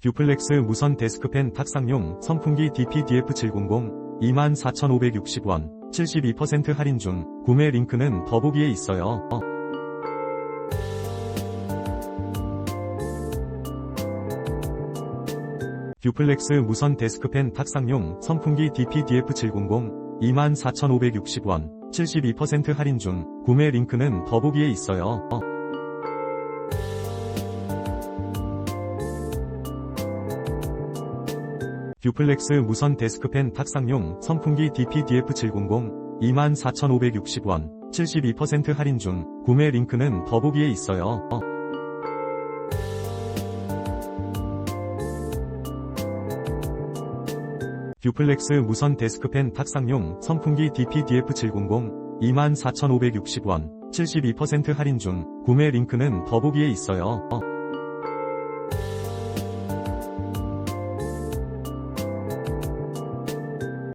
듀플렉스 무선 데스크팬 탁상용 선풍기 DP-DF700 24,560원 72% 할인 중. 구매 링크는 더보기에 있어요. 듀플렉스 무선 데스크팬 탁상용 선풍기 DP-DF700 24,560원 72% 할인 중. 구매 링크는 더보기에 있어요. 듀플렉스 무선 데스크팬 탁상용 선풍기 DP-DF700 24,560원 72% 할인 중. 구매 링크는 더보기에 있어요. 듀플렉스 무선 데스크팬 탁상용 선풍기 DP-DF700 24,560원 72% 할인 중. 구매 링크는 더보기에 있어요.